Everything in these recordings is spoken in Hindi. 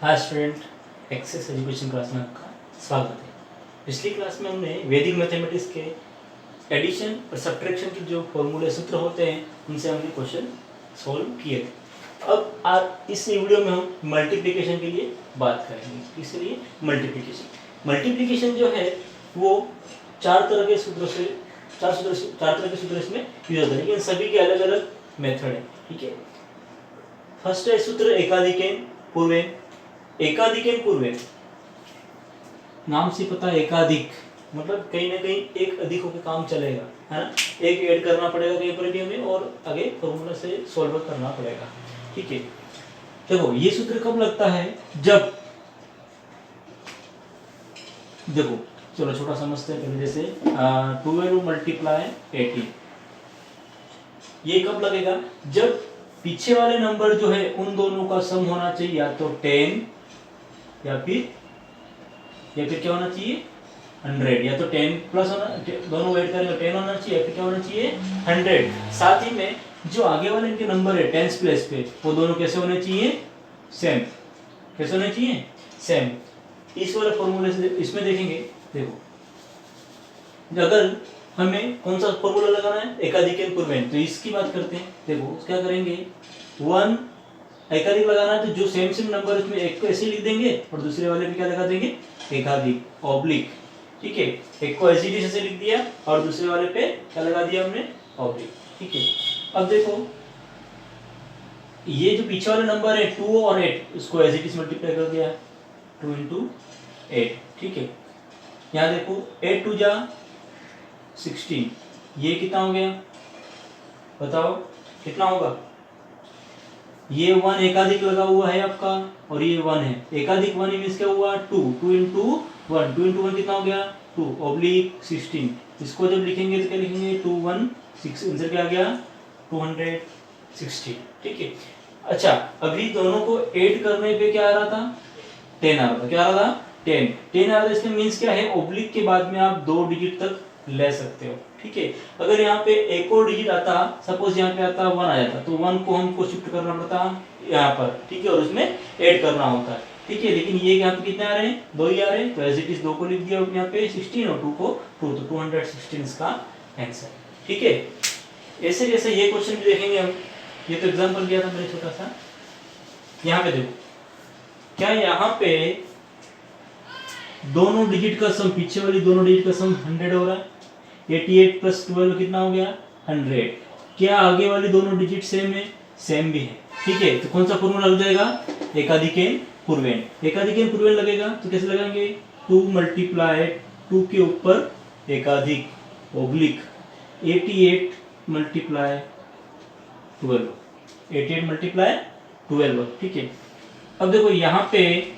हाय स्टूडेंट, एक्सेस एजुकेशन क्लास में आपका स्वागत है। पिछली क्लास में हमने वैदिक मैथमेटिक्स के एडिशन और सब्ट्रैक्शन के जो फॉर्मूले सूत्र होते हैं उनसे हमने क्वेश्चन सॉल्व किए थे। अब आज इस वीडियो में हम मल्टीप्लिकेशन के लिए बात करेंगे। इसलिए मल्टीप्लिकेशन जो है वो चार तरह के सूत्र इसमें यूज होते हैं, लेकिन सभी के अलग अलग मेथड है। ठीक है, फर्स्ट है सूत्र एकाधिकेन पूर्वेन। एकाधिकेन पूर्वेन नाम से पता है, एकाधिक मतलब कहीं ना कहीं एक अधिक होकर काम चलेगा, है ना। एक ऐड करना पड़ेगा कहीं पर भी हमें और आगे फॉर्मूला से सॉल्व करना पड़ेगा। ठीक है, देखो ये सूत्र कब लगता है, जब देखो चलो छोटा समझते हैं पहले। जैसे 12 मल्टीप्लाई 18, ये कब लगेगा, जब पीछे वाले नंबर जो है उन दोनों का सम होना चाहिए या तो 10 या फिर क्या होना चाहिए 100, या तो 10 प्लस होना, दोनों ऐड करेंगे 10 होना चाहिए, या फिर क्या होना चाहिए 100। साथ ही में जो आगे वाले इनके नंबर है 10 प्लेस पे, वो दोनों कैसे होने चाहिए सेम। कैसे होने चाहिए सेम। इस वाले फॉर्मूले से इसमें देखेंगे, देखो अगर हमें कौन सा फॉर्मूला लगाना है, एकाधिकेन पूर्वेन, तो इसकी बात करते हैं। देखो क्या करेंगे, 1 एकाधिक लगाना है तो जो सेम नंबर उसमें एक को ऐसे लिख देंगे और दूसरे वाले पे क्या लगा देंगे एकाधिक ऑब्लिक। ठीक है, एक को ऐसे लिख दिया और दूसरे वाले पे क्या लगा दिया हमने ऑब्लिक। ठीक है, अब देखो ये जो पीछे वाले नंबर है 2 और 8, इसको एज इट इज मल्टीप्लाई कर दिया 2 into 8। ठीक है, यहाँ देखो 8 2 जा 16, ये कितना हो गया बताओ कितना होगा। ये 1 एकाधिक लगा हुआ है आपका और ये 1 है, एकाधिक 1 मींस क्या हुआ 2 2 into 1, 2 into 1 कितना हो गया 2 ऑब्लिक 16। इसको जब लिखेंगे तो क्या लिखेंगे 2 1 6, आंसर क्या आ गया 260। ठीक है, अच्छा अभी दोनों को ऐड करने पे क्या आ रहा था 10 आ रहा था। क्या आ रहा था 10 आ रहा था। इसका मींस क्या है, ऑब्लिक के बाद में आप 2 डिजिट तक ले सकते हो। ठीक है, अगर यहाँ पे एक और डिजिट आता, सपोज यहाँ पे आता 1 आ जाता, तो 1 को हमको शिफ्ट करना पड़ता यहाँ पर। ठीक है, और उसमें ऐड करना होता है। ठीक है, लेकिन ये यहाँ पे कितने आ रहे हैं 2 ही आ रहे हैं, तो एज इट इज 2 को लिख दिया यहाँ पे 16 और 2 को 2, तो 216 इसका आंसर। ठीक है, ऐसे जैसे ये क्वेश्चन भी देखेंगे हम। ये तो एग्जांपल दिया था मैंने छोटा सा। यहाँ पे देखो क्या यहाँ पे दोनों डिजिट का सम, पीछे वाली दोनों डिजिट का सम 100 हो रहा है। 88 प्लस 12 कितना हो गया 100। क्या आगे वाली दोनों डिजिट सेम है, सेम भी है। ठीक है, तो कौन सा फॉर्मूला लग जाएगा एकाधिकेन पूर्वेन। एकाधिकेन पूर्वेन लगेगा तो कैसे लगाएंगे 2 मल्टीप्लाई 2 के ऊपर एकाधिक ऑब्लिक 88 मल्टीप्लाई 12, 88 मल्टीप्लाई 12। ठीक है, अब देखो यहाँ पे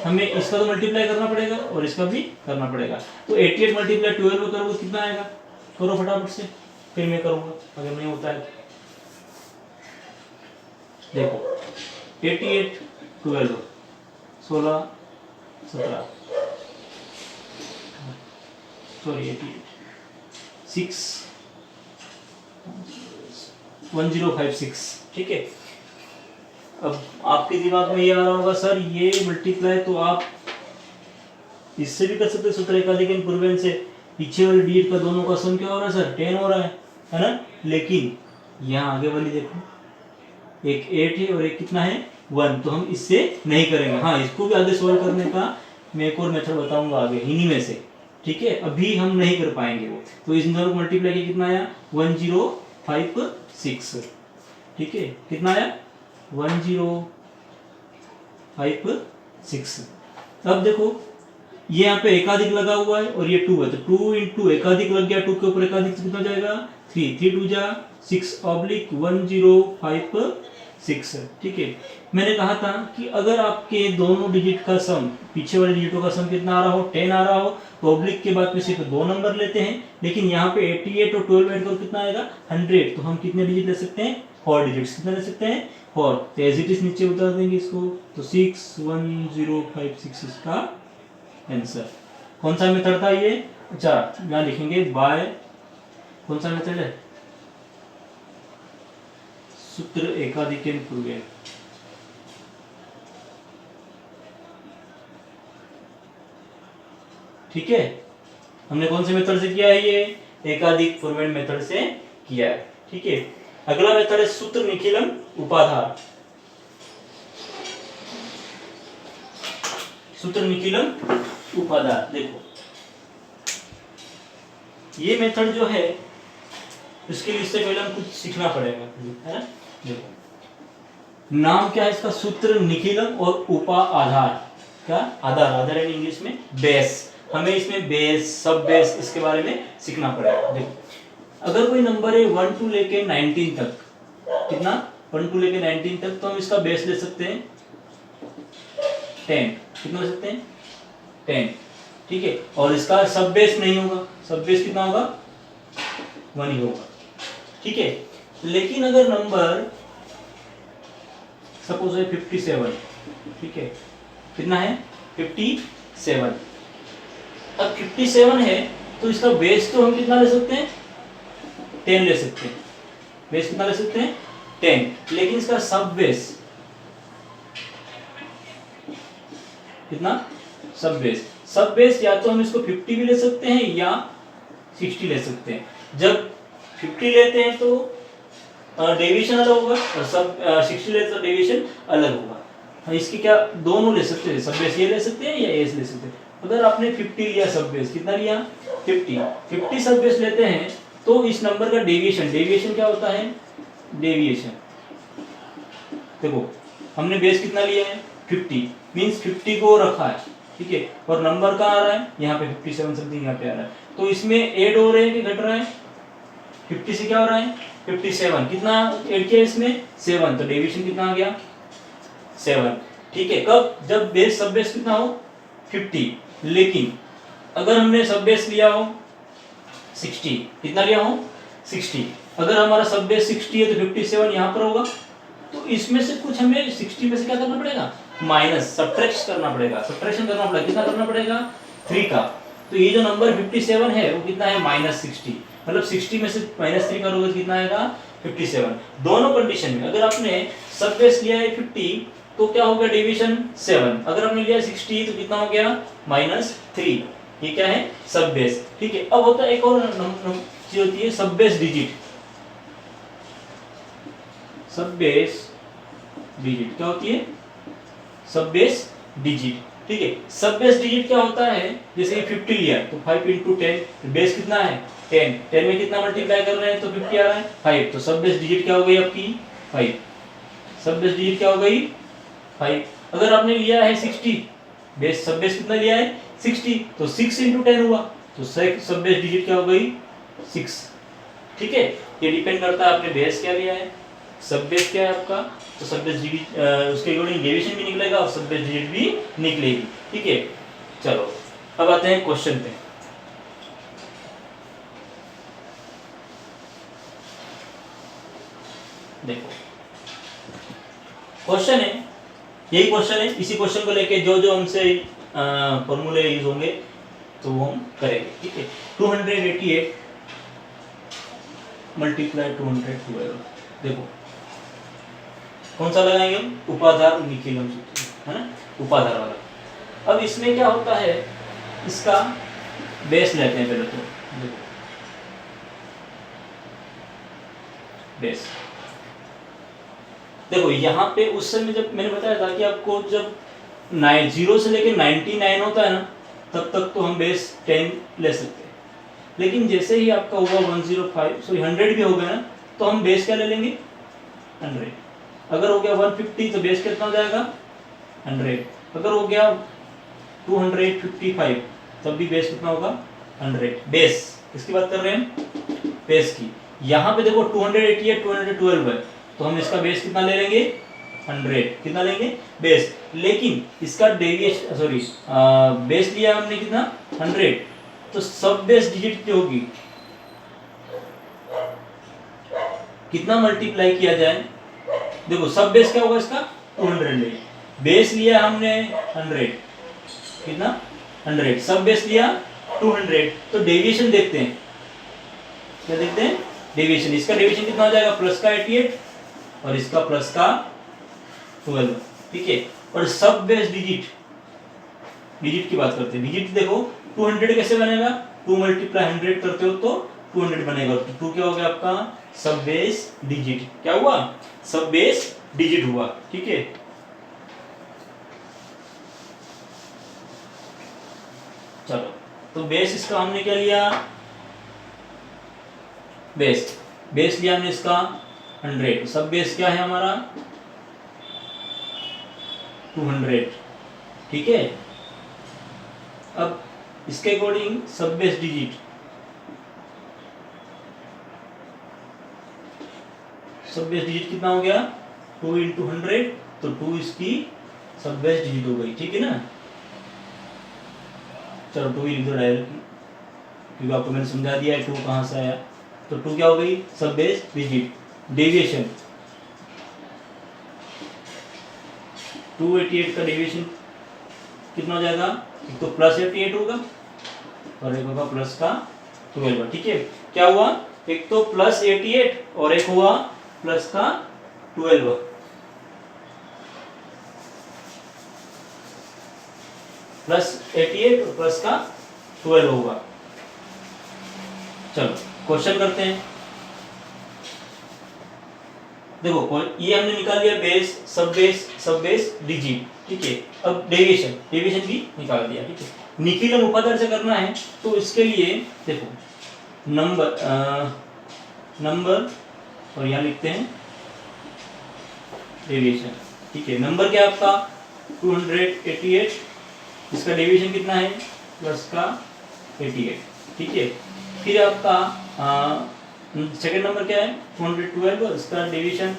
हमें इसका तो मल्टीप्लाई करना पड़ेगा और इसका भी करना पड़ेगा, तो 88 मल्टीप्लाई 12 करोगे कितना आएगा, करो फटाफट से, फिर मैं करूंगा अगर नहीं होता है। देखो 88 12 16 17 सॉरी 88 6 1056। ठीक है, अब आपके दिमाग में ये आ रहा होगा सर ये मल्टीप्लाई तो आप इससे भी कर सकते हैं, सूत्र एकाधिकेन पूर्वेन से। पीछे वाले डिजिट का दोनों का सम क्या हो रहा है सर 10 हो रहा है ना। लेकिन यहाँ आगे वाली देखो, एक 8 है और एक कितना है 1, तो हम इससे नहीं करेंगे। हाँ, इसको भी आगे सोल्व करने का मैं एक और मेथड बताऊंगा आगे इन्हीं में से। ठीक है, अभी हम नहीं कर पाएंगे वो, तो इस दोनों को मल्टीप्लाई किया कितना आया 1056। ठीक है, कितना आया 1056। अब देखो ये यहाँ पे एकाधिक लगा हुआ है और ये 2 है, तो 2 into एकाधिक लग गया, 2 के ऊपर एकाधिक कितना जाएगा 3, 3 2 जा 6 ऑब्लिक 1056। ठीक है, मैंने कहा था कि अगर आपके दोनों डिजिट का सम, पीछे वाले डिजिटों का सम कितना आ रहा हो 10 आ रहा हो, तो ऑब्लिक के बाद में सिर्फ 2 नंबर लेते हैं। लेकिन यहाँ पे 88 और 12 ऐड करो कितना आएगा 100, तो हम कितने डिजिट ले सकते हैं 4 डिजिट्स। कितने ले सकते हैं 4, तो एज इट इज नीचे उतार देंगे इसको, तो 61056 इसका आंसर। कौन सा मेथड था ये, अच्छा यहाँ लिखेंगे बाय, कौन सा मेथड है सूत्र एकाधिकेन पूर्वेन। ठीक है, हमने कौन से मेथड से किया है ये, एकाधिक फॉर्मेट मेथड से किया है। ठीक है, अगला मेथड है सूत्र निखिलन उपाधार। सूत्र निखिलन उपाधार, देखो ये मेथड जो है इसके लिए इससे पहले हम कुछ सीखना पड़ेगा, है ना। देखो नाम क्या है इसका, सूत्र निखिलन और उपा आधार। क्या आधार, आधार है इंग्लिश में बेस। हमें इसमें बेस, सब बेस, इसके बारे में सीखना पड़ेगा। देखो अगर कोई नंबर है 1 to लेके 19 तक, कितना 1 to लेके 19 तक, तो हम इसका बेस ले सकते हैं 10। कितना ले सकते हैं 10, ठीक है। और इसका सब बेस नहीं होगा, सब बेस कितना होगा 1 ही होगा, ठीक है। लेकिन अगर नंबर सपोज है 57, ठीक है, कितना है 57। अब 57 है तो इसका बेस तो हम कितना ले सकते हैं 10 ले सकते हैं, बेस कितना ले सकते हैं 10। लेकिन इसका सब बेस कितना, सब बेस, सब बेस या तो हम इसको 50 भी ले सकते हैं या 60 ले सकते हैं। जब 50 लेते हैं तो डेविएशन अलग होगा और सब 60 लेते तो डेविएशन अलग होगा। इसकी क्या दोनों ले सकते हैं, सब बेस ये ले सकते हैं या ये ले सकते हैं। अगर आपने 50 लिया सब बेस, कितना लिया 50 सब बेस लेते हैं तो इस नंबर का डेविएशन, डेविएशन क्या होता है डेविएशन, देखो हमने बेस कितना लिया है 50, मींस 50 को रखा है, ठीक है। और नंबर कहाँ आ रहा है यहाँ पे 57 समथिंग यहाँ पे आ रहा है, तो इसमें ऐड हो रहे हैं कि घट रहा है, 50 से क्या हो रहा है 57, कितना ऐड किया इसमें 7, तो डेविएशन कितना आ गया 7, ठीक है। कब, जब बेस सब बेस कितना हो 50। लेकिन अगर हमने सब बेस लिया हो 60, कितना लिया हो 60, अगर हमारा सब बेस 60 है तो 57 यहाँ पर होगा, तो इसमें से कुछ हमें 60 में से क्या करना पड़ेगा माइनस, सब्ट्रैक्ट करना पड़ेगा, सब्ट्रैक्शन करना पड़ेगा, कितना करना पड़ेगा 3 का। तो ये जो नंबर 57 है वो कितना है -60, मतलब 60 में से -3 करोगे तो कितना आएगा 57। दोनों कंडीशन में अगर आपने सब बेस लिया है 50 तो क्या हो गया डेविएशन 7, अगर हमने लिया 60 तो कितना हो गया -3, ये क्या है सब बेस, ठीक है। अब होता है एक और चीज होती है सब बेस डिजिट, सब बेस डिजिट क्या होती है सब बेस डिजिट, ठीक है। सब बेस डिजिट क्या होता है, जैसे 50 लिया तो 5 × 10, बेस कितना है 10, 10 में कितना मल्टीप्लाई कर रहे हैं तो 50 आ रहा है 5, तो सब बेस डिजिट क्या हो गई आपकी 5, सब बेस डिजिट क्या हो गई 5। अगर आपने लिया है 60, बेस सब बेस कितना लिया है 60, तो 6 × 10 हुआ, तो सब बेस डिजिट क्या हो गई 6, ठीक है। ये डिपेंड करता है आपने बेस क्या लिया है, सब बेस क्या है आपका, तो सब बेस डिजिट उसके अकॉर्डिंग डेविएशन भी निकलेगा और सब बेस डिजिट भी निकलेगी, ठीक है। चलो अब आते हैं क्वेश्चन पे। देखो क्वेश्चन है, यही क्वेश्चन है, इसी क्वेश्चन को लेके जो जो हमसे फॉर्मूले यूज होंगे तो वो हम करेंगे, ठीक है। 288 × 212, देखो कौन सा लगाएंगे हम, उपाधार निखिलन सूत्र, है ना, उपाधार वाला। अब इसमें क्या होता है, इसका बेस लेते हैं पहले, तो देखो बेस, देखो यहाँ पे उस समय जब मैंने बताया था कि आपको जब 0 से लेके 99 होता है ना तब तक तो हम बेस 10 ले सकते हैं, लेकिन जैसे ही आपका हुआ 105 सॉरी 100 भी हो गया ना तो हम बेस क्या ले लेंगे 100। अगर हो गया 150 तो बेस कितना हो जाएगा 100, अगर हो गया 255 तब भी बेस कितना होगा 100। बेस किसकी बात कर रहे हैं बेस की। यहाँ पे देखो 288 212 है तो हम इसका बेस कितना ले लेंगे 100, कितना लेंगे बेस। लेकिन इसका डेविएशन सॉरी बेस लिया हमने कितना 100, तो सब बेस डिजिट क्या होगी, कितना मल्टीप्लाई किया जाए, देखो सब बेस क्या होगा इसका 200, बेस लिया हमने 100, कितना 100, सब बेस लिया 200, तो डेविएशन देखते हैं, क्या देखते हैं डेविएशन। इसका डेविएशन कितना हो जाएगा प्लस का 88 और इसका प्लस का 12, ठीक है। और सब बेस डिजिट, डिजिट की बात करते हैं, डिजिट देखो 200 कैसे बनेगा, 2 मल्टीप्लाई 100 करते हो तो 200 बनेगा। तो 2 क्या हो गया आपका सब बेस डिजिट, क्या हुआ सब बेस डिजिट हुआ, ठीक है। चलो तो बेस इसका हमने क्या लिया, बेस लिया हमने इसका 100, सब बेस क्या है हमारा 200, ठीक है। अब इसके अकॉर्डिंग सब बेस डिजिट, सब बेस डिजिट कितना हो गया 2 इंटू 100, तो 2 इसकी सब बेस डिजिट हो गई, ठीक है ना। चलो 2 ही लिख दो डायरेक्ट, क्योंकि आपको मैंने समझा दिया है 2 कहाँ से आया। तो 2 क्या हो गई सब बेस डिजिट। डेविएशन 288 का डेविएशन कितना हो जाएगा, एक तो प्लस 88 होगा और एक होगा प्लस का 12, ठीक है। क्या हुआ, एक तो प्लस 88 और एक हुआ प्लस का 12, प्लस 88 और प्लस का 12 होगा। चलो क्वेश्चन करते हैं। देखो ये हमने निकाल लिया बेस, सब बेस डिजिट, ठीक है। अब डेविएशन भी निकाल दिया, ठीक है। निखिलम उपादान से करना है तो इसके लिए देखो नंबर और यहाँ लिखते हैं डेविएशन, ठीक है। नंबर क्या आपका 288, इसका डेविएशन कितना है प्लस का 88, ठीक है। फिर आपका सेकंड नंबर क्या है 212, इसका डेविएशन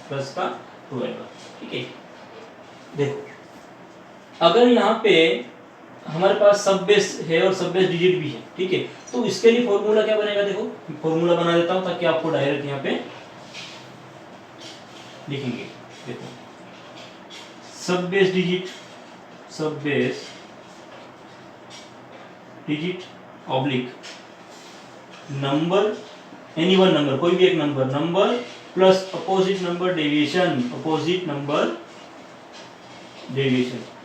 प्लस का 12, ठीक है। देखो अगर यहाँ पे हमारे पास सब बेस है और सब बेस डिजिट भी है, ठीक है, तो इसके लिए फॉर्मूला क्या बनेगा, देखो फॉर्मूला बना देता हूं ताकि आपको डायरेक्ट यहाँ पे लिखेंगे। देखो सब base digit oblique number, any one number, कोई भी एक number plus opposite number deviation,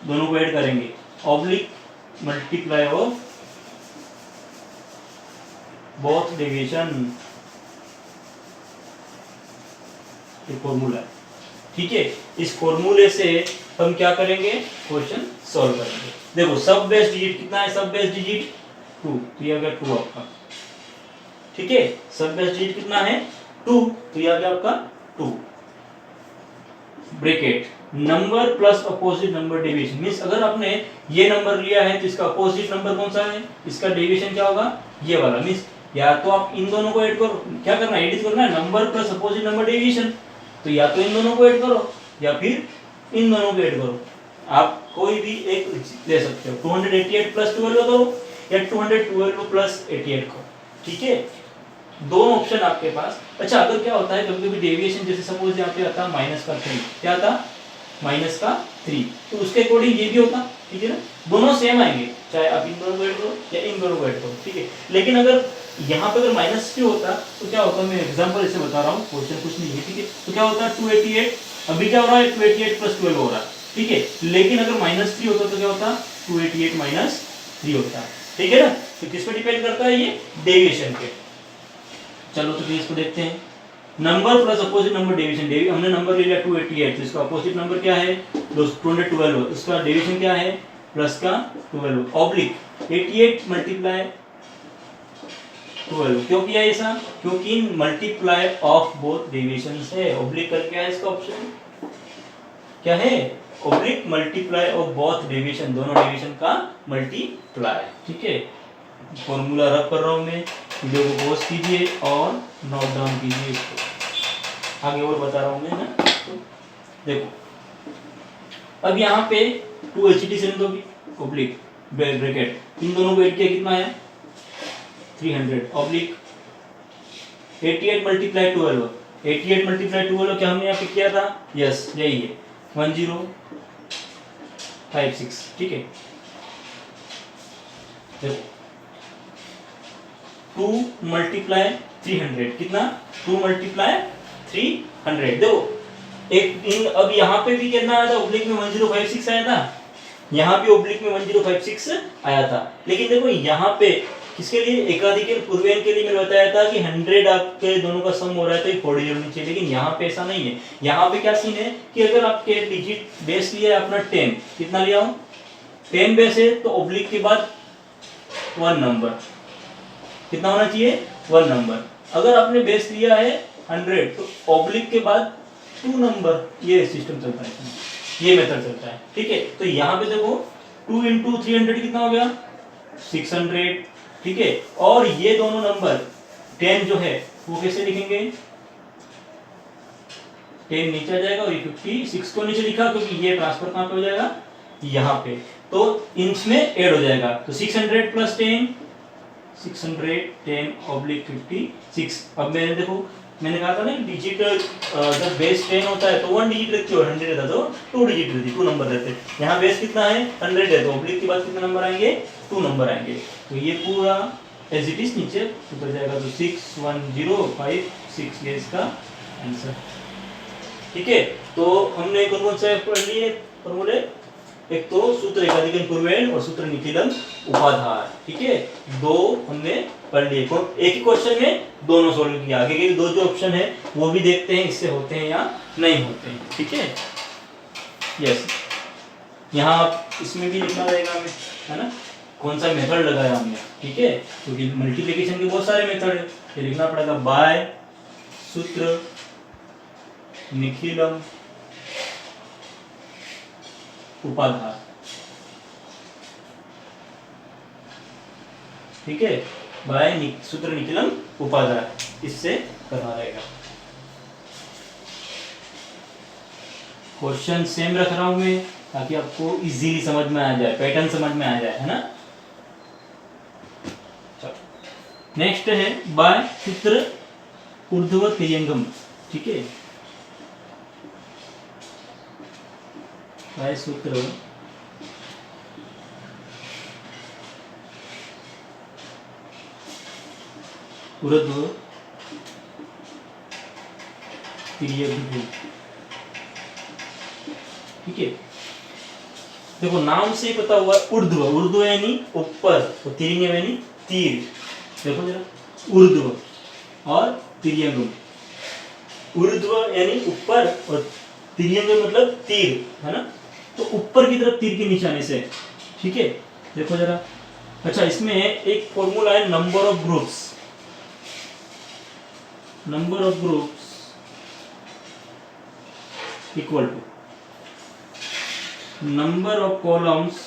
दोनों को ऐड करेंगे, oblique multiply of both deviation, formula, ठीक है। इस फॉर्मूले से हम क्या करेंगे, क्वेश्चन सॉल्व करेंगे। देखो सब बेस डिजिट कितना है, सब बेस डिजिट 2, तो ये आ गया 2 आपका, ठीक है। सब बेस डिजिट कितना है 2, तो ये आ गया आपका 2, bracket number plus opposite number deviation, means अगर आपने ये नंबर लिया है तो इसका अपोजिट नंबर कौन सा है, इसका डेविएशन क्या होगा ये वाला, मींस या तो आप इन दोनों को ऐड करो, क्या करना है एडिट करना है, number plus opposite number deviation, तो या तो इन दोनों को ऐड करो या फिर इन दोनों को ऐड करो, आप कोई भी एक ले सकते हो। 288 प्लस 12 करो या 212 प्लस 88 करो, ठीक है, दोनों ऑप्शन आपके पास। अच्छा अगर क्या होता है कभी कभी डेविएशन, जैसे सपोज यहाँ पे आता माइनस का 3, क्या आता माइनस का 3, तो उसके अकॉर्डिंग ये भी होता, ठीक है ना, दोनों सेम आएंगे, चाहे आप इन दोनों को ऐड करो या इन दोनों को ऐड करो, ठीक है। लेकिन अगर यहाँ पे अगर माइनस 3 होता तो क्या होता, मैं एग्जांपल ऐसे बता रहा हूँ, क्वेश्चन कुछ नहीं है, ठीक है। तो क्या होता 288, अभी क्या हो रहा है 288 प्लस 12 हो रहा है, ठीक है। लेकिन अगर माइनस 3 होता तो क्या होता 288 माइनस 3 होता, ठीक है ना। तो किस पे डिपेंड करता है, ये डेविएशन पे। चलो तो इसको देखते हैं, number plus opposite number deviation, हमने नंबर ले लिया 288, तो इसका अपोजिट नंबर क्या है 212, इसका डेविएशन क्या है प्लस का 12, ऑब्लिक 88 मल्टीप्लाई 12, क्यों किया ऐसा, क्योंकि मल्टीप्लाई ऑफ बोथ डेविएशंस है, ऑब्लिक करके है इसका ऑप्शन क्या है, oblique multiply of both deviation, दोनों डेविएशन का मल्टीप्लाई, ठीक है। फॉर्मूला रब कर रहा हूं मैं, वीडियो को पॉज कीजिए और नोट डाउन कीजिए इसको, आगे और बता रहा हूं मैं ना। तो देखो अब यहाँ पे 2 HT से दोगी ऑब्लिक ब्रैकेट, इन दोनों को ऐड किया कितना है 300, ऑब्लिक 88 मल्टीप्लाई 12, 88 मल्टीप्लाई 12 क्या हमने यहाँ पे किया था, यस यही है 1056, ठीक है। देखो 2 मल्टीप्लाई 300 कितना 2 मल्टीप्लाई 300, देखो एक इन, अब यहाँ पे भी कितना आया था ऑब्लिक में 1056 आया था, यहाँ भी ओब्लिक में 1056 आया था। लेकिन देखो यहाँ पे किसके लिए, एकाधिक पूर्वेन के लिए मैंने बताया था कि 100 आपके दोनों का सम हो रहा है तो ये 40 होनी चाहिए, लेकिन यहाँ पे ऐसा नहीं है। यहाँ पे क्या सीन है कि अगर आपके डिजिट बेस लिया है अपना 10, कितना लिया हूँ 10 बेस है, तो ओब्लिक के बाद 1 नंबर, कितना होना चाहिए 1 नंबर। अगर आपने बेस लिया है 100 तो ओब्लिक के बाद 2 नंबर, ये सिस्टम चलता है, ये मेथड चलता है, ठीक है। तो यहाँ पे देखो 2 इंटू 300 कितना हो गया 600, ठीक है। और ये दोनों नंबर 10 जो है वो कैसे लिखेंगे, 10 नीचे आ जाएगा और ये 56 को नीचे लिखा क्योंकि ये ट्रांसफर कहाँ पे हो जाएगा, यहाँ पे, तो इंच में ऐड हो जाएगा। तो 600 प्लस 10, 610 ऑब्लिक 56। अब मैंने कहा था ना डिजिट जब बेस 10 होता है तो 1 डिजिट रहती है और 100 रहता तो 2 डिजिट रहती, 2 नंबर रहते। यहाँ बेस कितना है 100 है, तो ऑब्लिक के बाद कितने नंबर आएंगे 2 नंबर आएंगे। तो ये पूरा एज इट इज नीचे उतर जाएगा, तो 61056 ये इसका आंसर, ठीक है। तो हमने कौन कौन से पढ़ लिए फॉर्मूले, एक तो सूत्र एकाधिकन पूर्वेन और सूत्र निखिलम उपाधार, ठीक है। दो हमने पढ़ लिए, एक ही क्वेश्चन में दोनों सॉल्व किया। आगे के दो जो ऑप्शन है वो भी देखते हैं इससे होते हैं या नहीं होते हैं, ठीक है। यस, यहाँ आप इसमें भी लिखना रहेगा हमें, है ना, कौन सा मेथड लगाया हमने, ठीक है, क्योंकि मल्टीप्लिकेशन के बहुत सारे मेथड है, ये लिखना पड़ेगा बाय सूत्र निखिलम उपाधार, ठीक है, बाय सूत्र निखिलम उपाधार, इससे करना रहेगा। क्वेश्चन सेम रख रहा हूं मैं ताकि आपको इजीली समझ में आ जाए, पैटर्न समझ में आ जाए, है ना। चलो नेक्स्ट है बाय सूत्र ऊर्ध्व तिर्यंगम, ठीक है, बाय सूत्र ऊर्ध्व तिर्यंगम, ठीक है। देखो नाम से ही पता हुआ ऊर्ध्व, ऊर्ध्व यानी ऊपर और तिर्यंगम यानी तीर। देखो जरा, ऊर्ध्व और तिर्यंगम, ऊर्ध्व यानी ऊपर और तिर्यंगम मतलब तीर, है ना, तो ऊपर की तरफ तीर के निशाने से, ठीक है। देखो जरा, अच्छा इसमें एक फॉर्मूला है number of groups, number of groups equal to number of columns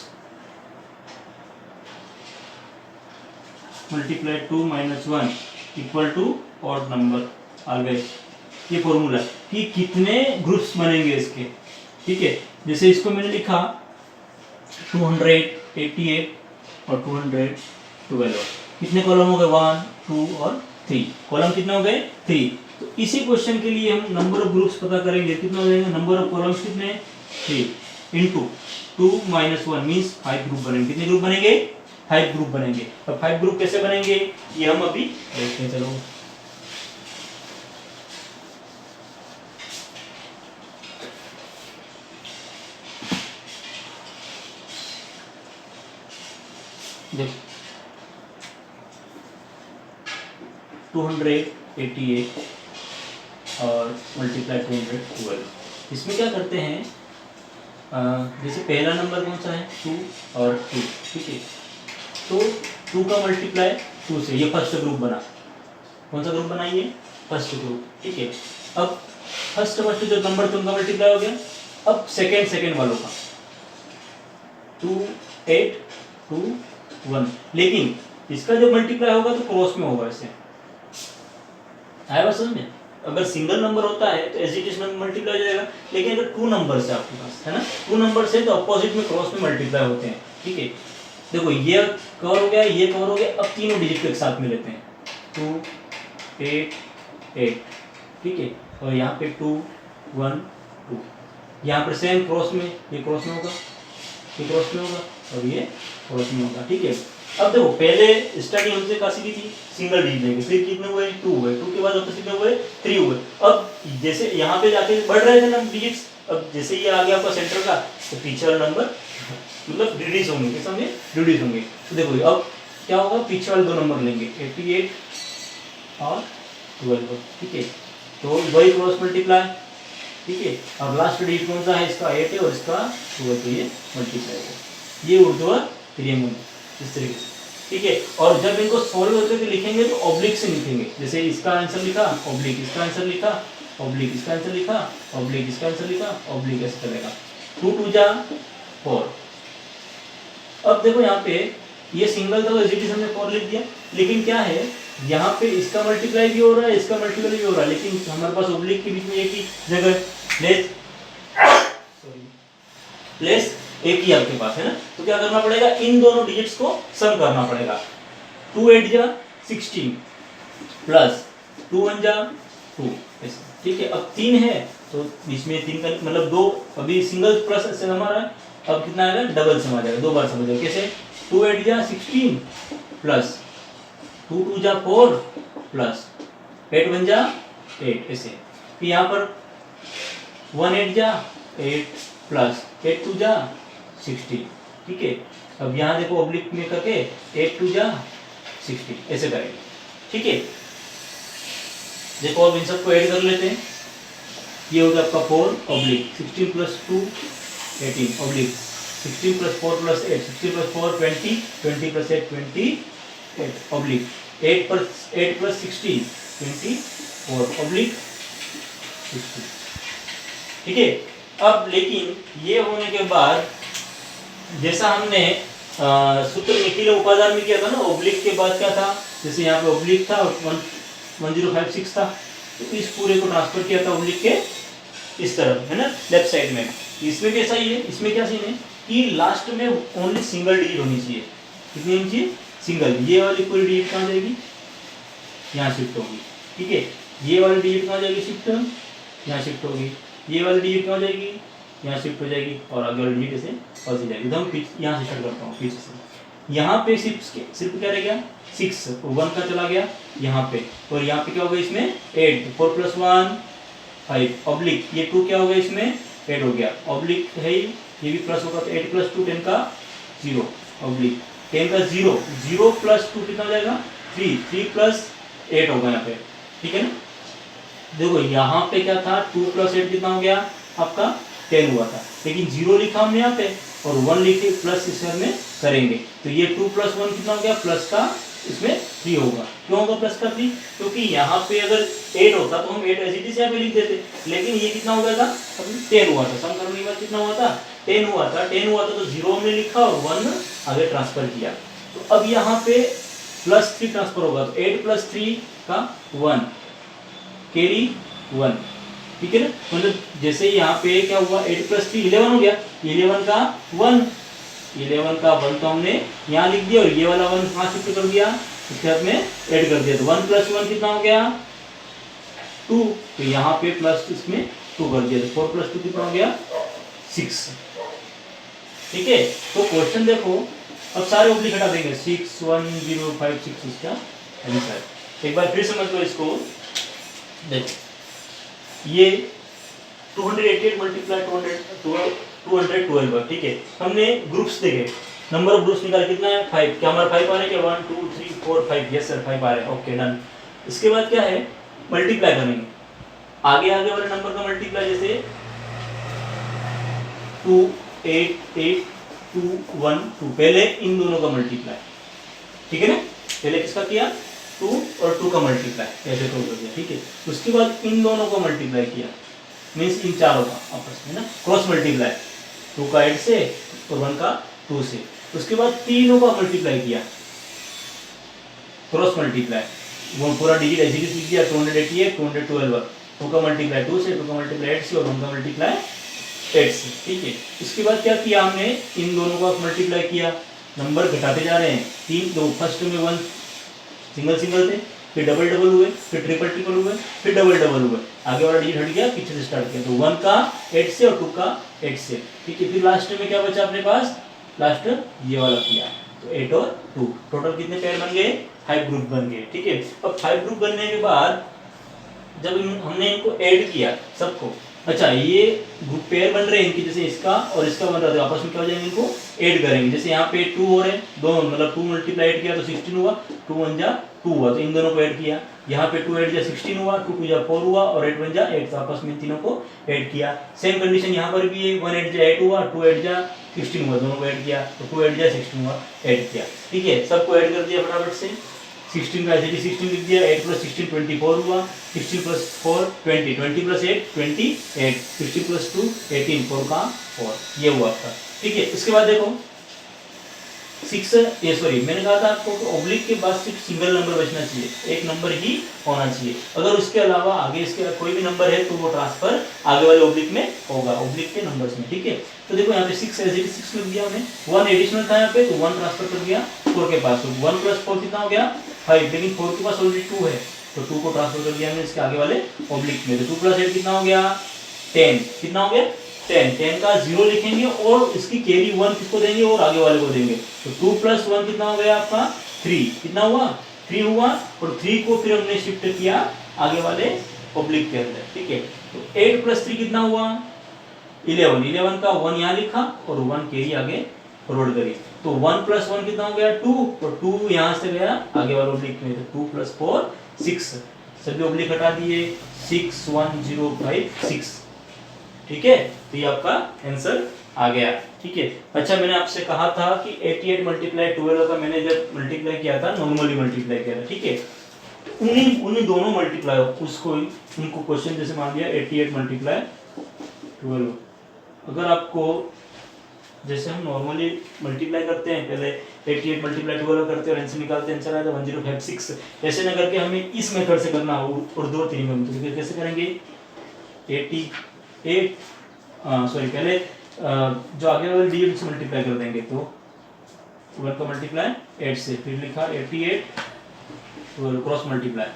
multiplied 2 minus 1 equal to odd number always। ये फॉर्मूला कि कितने ग्रुप्स बनेंगे इसके, ठीक है। जैसे इसको मैंने लिखा 288 और 212, कितने कॉलम हो गए 1 2 और 3, कॉलम कितने हो गए 3। तो इसी क्वेश्चन के लिए हम नंबर ऑफ ग्रुप्स पता करेंगे, कितना हो जाएगा, नंबर ऑफ कॉलम्स कितने 3 इंटू 2 माइनस 1 मीन्स 5 ग्रुप बनेंगे। कितने ग्रुप बनेंगे 5 ग्रुप बनेंगे। अब 5 ग्रुप कैसे बनेंगे ये हम अभी देखते हैं, चलो। देखो 288 और मल्टीप्लाई 212, इसमें क्या करते हैं, जैसे पहला नंबर कौन सा है 2 और 2, ठीक है, तो 2 का मल्टीप्लाई 2 से, ये फर्स्ट ग्रुप बना, कौन सा ग्रुप बना ये फर्स्ट ग्रुप, ठीक है। अब फर्स्ट जो नंबर थे उनका मल्टीप्लाई हो गया, अब सेकेंड वालों का 2 8 2 1, लेकिन इसका जो मल्टीप्लाई होगा तो क्रॉस में होगा, ऐसे आया बात समझ में। अगर सिंगल नंबर होता है तो एज इट इज मल्टीप्लाई हो जाएगा, लेकिन अगर 2 नंबर से आपके पास, है ना, 2 नंबर से तो अपोजिट में क्रॉस में मल्टीप्लाई होते हैं, ठीक है। देखो ये कवर हो गया, ये कवर हो गया, अब तीनों डिजिट को एक साथ में लेते हैं 2 8 8, ठीक है, और यहाँ पे 2 1 2, यहाँ पर सेम क्रॉस में, ये क्रॉस में होगा, ये क्रॉस में होगा और ये क्रॉस में होगा, ठीक है। अब देखो पहले स्टार्टिंग हमसे काशी की थी सिंगल डिजिट लेंगे, फिर कितने हुए 2 हुए, 2 के बाद वापस कितने हुए 3 हुए। अब जैसे यहाँ पे जाके बढ़ रहे थे ना डिजिट्स, अब जैसे ये आ गया आपका सेंटर का, तो पीछे वाला नंबर मतलब रिड्यूस होंगे, कैसे होंगे, रिड्यूस होंगे। तो देखो अब क्या होगा, पीछे वाले दो नंबर लेंगे 88 और 12, ठीक है, तो वही क्रॉस मल्टीप्लाई, ठीक है, और लास्ट डिजिट कौन सा है, इसका 8 है और इसका 12, तो ये मल्टीप्लाई है, ये ऊर्ध्वाधर त्रियंगल इस तरीके से, ठीक है। और जब इनको सॉल्व करके लिखेंगे तो ऑब्लिक से लिखेंगे, जैसे इसका आंसर लिखा ऑब्लिक, इसका आंसर लिखा ऑब्लिक, इसका आंसर लिखा ऑब्लिक, इसका आंसर लिखा ऑब्लिक, ऐसे चलेगा। 2 2 जा 4। अब देखो यहाँ पे ये सिंगल था तो एजिटी हमने 4 लिख दिया, लेकिन क्या है यहाँ पे इसका मल्टीप्लाई भी हो रहा है, इसका मल्टीप्लाई भी हो रहा है, लेकिन हमारे पास ऑब्लिक के बीच में एक ही जगह प्लेस, सॉरी प्लेस एक ही आपके पास है ना, तो क्या करना पड़ेगा, इन दोनों डिजिट्स को सम करना पड़ेगा। 2 8 जा 16 प्लस 2 1 जा 2, ठीक है। अब 3 है तो बीच में 3 का मतलब 2, अभी सिंगल प्लस से हमारा, अब कितना आएगा, डबल सम आ जाएगा, दो बार समझ जाएगा कैसे, 2 8 जा 16 प्लस 2 2 जा 4 प्लस 8 1 जा 8, ऐसे। फिर यहाँ पर 1 8 जा 8 प्लस 8 2 जा 16, ठीक है। अब यहाँ देखो ऑब्लिक में करके 8 2 जा 16, ऐसे करेंगे, ठीक है। देखो अब इन सबको ऐड कर लेते हैं, ये हो गया आपका 4 oblique 16 plus 2 18 oblique 16 plus 4 plus 8 16 plus 4 20 20 plus 8 28 oblique 8 plus 16 24 oblique 60, ठीक है। अब लेकिन ये होने के बाद जैसा हमने सूत्र निखिल उपादान में किया था ना, ऑब्लिक के बाद क्या था, जैसे यहाँ पे ऑब्लिक था 1056 था, तो इस पूरे को ट्रांसफर किया था ऑब्लिक के इस तरफ, है ना, लेफ्ट साइड में। इसमें भी ऐसा ही है, इसमें क्या सीन है कि लास्ट में ओनली सिंगल डिजिट होनी चाहिए, कितनी होनी चाहिए, सिंगल। ये वाली पूरी डिजिट कहाँ जाएगी, यहाँ शिफ्ट होगी, ठीक है। ये वाली डिजिट कहाँ जाएगी, शिफ्ट यहाँ शिफ्ट होगी, ये वाली डिजिट कहाँ जाएगी, यहाँ शिफ्ट हो जाएगी, और आगे वाली डिजिट ऐसे और सी जाएगी। तो हम यहाँ से स्टार्ट करता हूँ पीछे से, यहाँ पे सिर्फ क्या रह गया 6, 1 का चला गया यहाँ पे, और यहाँ पे क्या होगा इसमें 8, 4 प्लस 1 5 ऑब्लिक, ये 2 क्या होगा इसमें 8 हो गया ऑब्लिक है, ये भी प्लस होगा, तो 8 प्लस 2 10 का 0 ऑब्लिक 10 का 0 0 प्लस 2 कितना हो जाएगा 3 3 प्लस 8 होगा यहाँ पे, ठीक है ना। देखो यहाँ पे क्या था 2 प्लस 8 कितना हो गया आपका 10 हुआ था, लेकिन 0 लिखा हमने यहाँ पे और 1 लिखे प्लस इस में करेंगे, तो ये 2 प्लस 1 कितना हो गया, प्लस का इसमें 3 होगा। क्यों होगा प्लस का 3, क्योंकि यहाँ पे अगर 8 होता तो हम 8 एज इट इज यहाँ पे लिख देते, लेकिन ये कितना हो गया था, अभी 10 हुआ था, सम करने के बाद कितना हुआ था 10 हुआ था, 10 हुआ था तो 0 हमने लिखा और 1 आगे ट्रांसफर किया, तो अब यहाँ पे प्लस 3 ट्रांसफर होगा, तो 8 प्लस 3 का 1 कैरी 1, ठीक है ना। मतलब जैसे यहाँ पे क्या हुआ 8 प्लस 3 11 हो गया, 11 का 1 तो हमने यहाँ लिख दिया, और ये वाला 1 कहाँ शिफ्ट कर दिया, इसके साथ में ऐड कर दिया, तो 1 प्लस 1 कितना हो गया 2, तो यहाँ पे प्लस इसमें 2 कर दिया, तो 4 प्लस 2 कितना हो गया 6, ठीक है। तो क्वेश्चन देखो, अब सारे ऑब्लिक हटा देंगे, 6 1 0 5 6 इसका आंसर। एक बार फिर समझ लो इसको, देखो ये 288 मल्टीप्लाई 212, ठीक है। हमने ग्रुप्स देखे, नंबर ऑफ ग्रुप्स निकाले, कितना है 5, क्या हमारा 5 आ रहा है क्या, 1 2 3 4 5, यस सर 5 आ रहा है, ओके डन। इसके बाद क्या है मल्टीप्लाई करेंगे, आगे वाले नंबर का मल्टीप्लाई, जैसे 2 8 8 2 1 2, पहले इन दोनों का मल्टीप्लाई, ठीक है ना, पहले किसका किया 2 और 2 का मल्टीप्लाई, ऐसे तो कर दिया, ठीक है। उसके बाद इन दोनों का मल्टीप्लाई किया, मीन्स इन चारों का आपस में ना क्रॉस मल्टीप्लाई, 2 का 8 से और 1 का 2 से। उसके बाद तीनों का मल्टीप्लाई किया, क्रॉस मल्टीप्लाई, वो पूरा डिजिट ऐसे लिख दिया 288 212, 2 का मल्टीप्लाई 2 से, 2 का मल्टीप्लाई 8 से और 1 का मल्टीप्लाई 8 से, ठीक है। इसके बाद क्या किया हमने, इन दोनों का मल्टीप्लाई किया, नंबर घटाते जा रहे हैं, 3 2 फर्स्ट में 1 सिंगल थे, फिर डबल हुए, फिर ट्रिपल हुए, फिर डबल हुए, आगे वाला डिजिट हट गया, पीछे से स्टार्ट किया, तो 1 का 8 से और 2 का 8 से, ठीक है। फिर लास्ट में क्या बचा अपने पास, लास्ट ये वाला किया, तो 8 और 2, टोटल कितने पेयर बन गए 5 ग्रुप बन गए, ठीक है। अब 5 ग्रुप बनने के बाद जब हमने इनको ऐड किया सबको, अच्छा ये ग्रुप पेयर बन रहे हैं इनकी, जैसे इसका और इसका बन रहा है, आपस में क्या हो जाएंगे, इनको ऐड करेंगे। जैसे यहाँ पे 2 हो रहे हैं, दो मतलब 2 मल्टीप्लाई ऐड किया तो 16 हुआ, 2 1 जा 2 हुआ, तो इन दोनों को ऐड किया। यहाँ पे 2 8 जा 16 हुआ, 2 2 जा 4 हुआ और 8 1 जा 8, तो आपस में इन तीनों को ऐड किया। सेम कंडीशन यहाँ पर भी है, 1 8 जा 8 हुआ, 2 8 जा 16 हुआ, दोनों को ऐड किया, तो 2 8 जा 16 हुआ, ऐड किया। ठीक है, सबको ऐड कर दिया फटाफट से। 16 का ऐसे 16 लिख दिया, 8 प्लस 16 24 हुआ, 16 प्लस 4 20, 20 प्लस 8 28, 16 प्लस 2 18, 4 का 4, ये हुआ आपका। ठीक है, इसके बाद देखो 6 ये सॉरी मैंने कहा था आपको कि ऑब्लिक के बाद सिर्फ सिंगल नंबर बचना चाहिए, एक नंबर ही होना चाहिए। अगर उसके अलावा आगे इसके कोई भी नंबर है तो वो ट्रांसफर आगे वाले ऑब्लिक में होगा, ऑब्लिक के नंबर्स में। ठीक है, तो देखो यहाँ पे 6 ऐसे 6 लिख दिया हमने, 1 एडिशनल था यहाँ पे तो 1 ट्रांसफर कर दिया 4 के पास, तो 1 प्लस 4 कितना हो गया 5, लेकिन 4 के पास ऑलरेडी 2 है तो 2 को ट्रांसफर कर दिया हमने इसके आगे वाले ऑब्लिक में, तो 2 प्लस 8 कितना हो गया 10, कितना हो गया 10, 10 का 0 लिखेंगे और इसकी कैरी 1 किसको देंगे और आगे वाले को देंगे, तो 2 प्लस 1 कितना हो गया आपका 3, कितना हुआ 3 हुआ, और 3 को फिर हमने शिफ्ट किया आगे वाले ऑब्लिक के अंदर। ठीक है, तो 8 प्लस 3 कितना हुआ 11, 11 का 1 यहाँ लिखा और 1 कैरी आगे फॉरवर्ड करी, तो 1 प्लस 1 कितना हो गया 2, और 2 यहाँ से गया आगे वाले ऑब्लिक में, तो 2 प्लस 4 6, सभी ऑब्लिक हटा दिए, 6 1 0 5 6। ठीक है, तो ये आपका आंसर आ गया। ठीक है, अच्छा मैंने आपसे कहा था कि 88 मल्टीप्लाई 12 का मैंने जब मल्टीप्लाई किया था नॉर्मली मल्टीप्लाई किया था। ठीक है, उन्हीं दोनों मल्टीप्लाई उसको उनको क्वेश्चन जैसे मान लिया 88 मल्टीप्लाई 12, अगर आपको जैसे हम नॉर्मली मल्टीप्लाई करते हैं, पहले 88 मल्टीप्लाई 12 करते हैं और आंसर निकालते हैं, आंसर आया था 1056, ऐसे ना करके हमें इस मेथड से करना हो उर्दू तीन में, तो कैसे करेंगे 88 सॉरी पहले जो आगे वाले डिजिट से मल्टीप्लाई कर देंगे, तो 12 का मल्टीप्लाई 8 से, फिर लिखा 88 12 क्रॉस मल्टीप्लाई,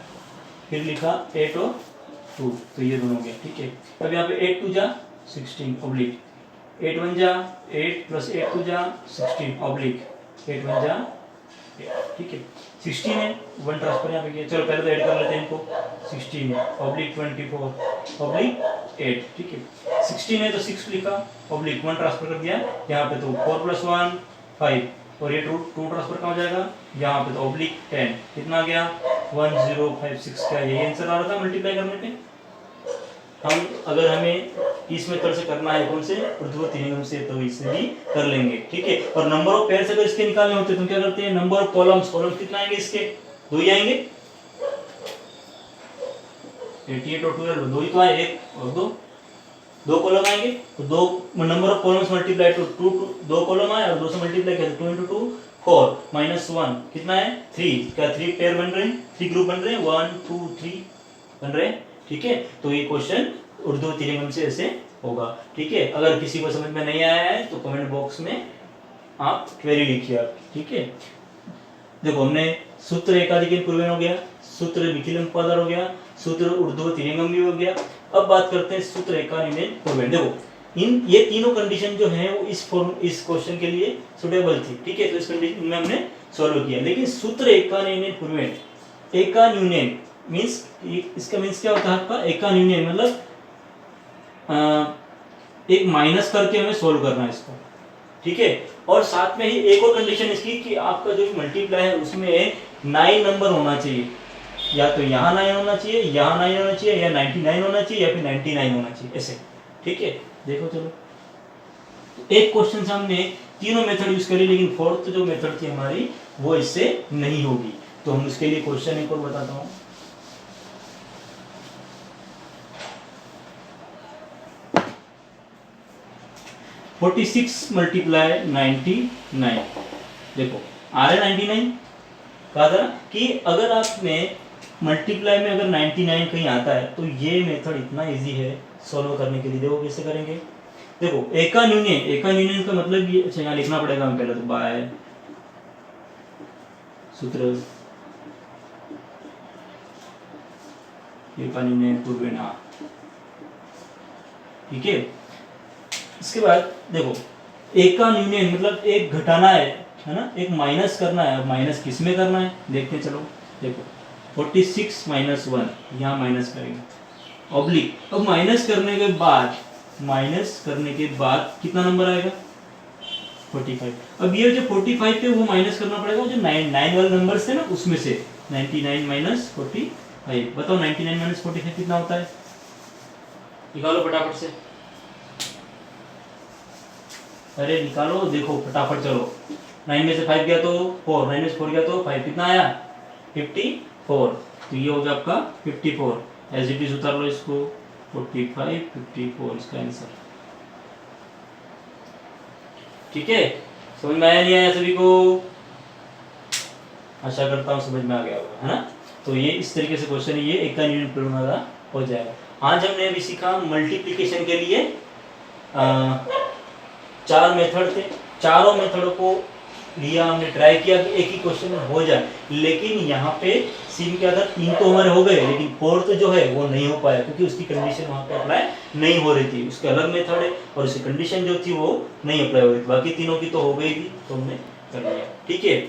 फिर लिखा 8 और 2, तो ये दोनों हो गया। ठीक है, अब यहाँ पे 8 2 जा 16 ऑब्लिक, 8 1 जा 8 प्लस 8 2 जा 16 ऑब्लिक 8 1 जा 8। ठीक है, 16 है 1 ट्रांसफर यहाँ पे किया, चलो पहले तो ऐड कर लेते हैं इनको, 16 ऑब्लिक 24 ऑब्लिक 8। ठीक है, 16 है तो 6 लिखा ऑब्लिक 1 ट्रांसफर कर दिया यहाँ पे, तो 4 प्लस 1 5, और ये 2 ट्रांसफर कहाँ हो जाएगा यहाँ पे, तो ऑब्लिक 10, कितना आ गया 1056 का, यही आंसर आ रहा था मल्टीप्लाई करने पे। हम अगर हमें इस मेथड से करना है कौन से ऊर्ध्वाधर नियम से, तो इससे भी कर लेंगे। ठीक है, और नंबर ऑफ पेयर्स अगर इसके निकालने होते तो क्या करते हैं, नंबर ऑफ कॉलम्स, कॉलम्स कितना आएंगे इसके 2 ही आएंगे, 88 और 12 2 ही तो आए, एक और 2 कॉलम आएंगे, तो 2 number of columns multiply two 2 column आए और 2 से मल्टीप्लाई किया 2 × 2 4 माइनस 1 कितना है 3, क्या 3 पेयर बन रहे हैं, 3 ग्रुप बन रहे हैं, 1 2 3 बन रहे हैं। ठीक है, तो ये क्वेश्चन उर्दू त्रिगम से ऐसे होगा। ठीक है, अगर किसी को समझ में नहीं आया है तो कमेंट बॉक्स में आप क्वेरी लिखिए आप। ठीक है, देखो हमने सूत्र एकाधिक पूर्वेन हो गया, सूत्र विकिलन उत्पादन हो गया, सूत्र उर्दू त्रिगम भी हो गया। अब बात करते हैं सूत्र एकाधिक पूर्वेन। देखो ये तीनों कंडीशन जो है वो इस क्वेश्चन के लिए सुटेबल थी। ठीक है, तो इस कंडीशन में हमने सॉल्व किया, लेकिन सूत्र एकाधिक पूर्वेन, एकान्यून मींस इसका मींस क्या होता है आपका, एकान्यून मतलब एक माइनस करके हमें सोल्व करना है इसको। ठीक है, और साथ में ही एक और कंडीशन इसकी कि आपका जो मल्टीप्लाई है उसमें 9 नंबर होना चाहिए, या तो यहाँ 9 होना चाहिए, यहाँ 9 होना चाहिए, या 99 होना चाहिए, या फिर 99 होना चाहिए ऐसे। ठीक है, देखो चलो एक क्वेश्चन से हमने तीनों मेथड यूज करी, लेकिन फोर्थ जो मेथड थी हमारी वो इससे नहीं होगी, तो हम उसके लिए क्वेश्चन एक और बताता हूँ। फोर्टी 46 मल्टीप्लाई 99, देखो आ रहा है 99, कहा था कि अगर आपने मल्टीप्लाई में अगर 99 कहीं आता है तो ये मेथड इतना इजी है सॉल्व करने के लिए। देखो कैसे करेंगे, देखो एकान्यून का मतलब ये, अच्छा यहाँ लिखना पड़ेगा हम पहले तो, बाय सूत्र एकान्यून पूर्वेन। ठीक है, इसके बाद देखो एकान्यून मतलब एक घटाना है ना, एक माइनस करना है। माइनस किस में करना है देखते हैं, चलो देखो 46 - 1 यहाँ माइनस करेंगे, ऑब्लिक। अब माइनस करने के बाद कितना नंबर आएगा 45। अब ये जो 45 है वो माइनस करना पड़ेगा, जो 9 वाले नंबर से ना उसमें से 99 माइनस 45। बताओ 99 माइनस 45 कितना होता है, निकालो फटाफट से। अरे निकालो, देखो फटाफट चलो। 9 में से 5 गया तो 4, 9 में से 4 गया तो 5, कितना आया 54। तो ये हो गया आपका 54। एज इट इज उतार लो इसको, 45 54 इसका आंसर। ठीक है, समझ में आया नहीं आया सभी को? आशा करता हूँ समझ में आ गया होगा, है ना। तो ये इस तरीके से क्वेश्चन ये एक का यूनिट प्रॉब्लम हो जाएगा। आज हमने अभी सीखा मल्टीप्लिकेशन के लिए 4 मेथड थे। चारों मेथडों को लिया हमने, ट्राई किया कि एक ही क्वेश्चन में हो जाए, लेकिन यहाँ पे सीन क्या था, 3 तो हमारे हो गए, लेकिन 4th जो है वो नहीं हो पाया क्योंकि उसकी कंडीशन वहाँ पे अप्लाई नहीं हो रही थी। उसके अलग मेथड है और उसकी कंडीशन जो थी वो नहीं अप्लाई हो रही थी। बाकी तीनों की तो हो गई थी, तो हमने कर लिया। ठीक है।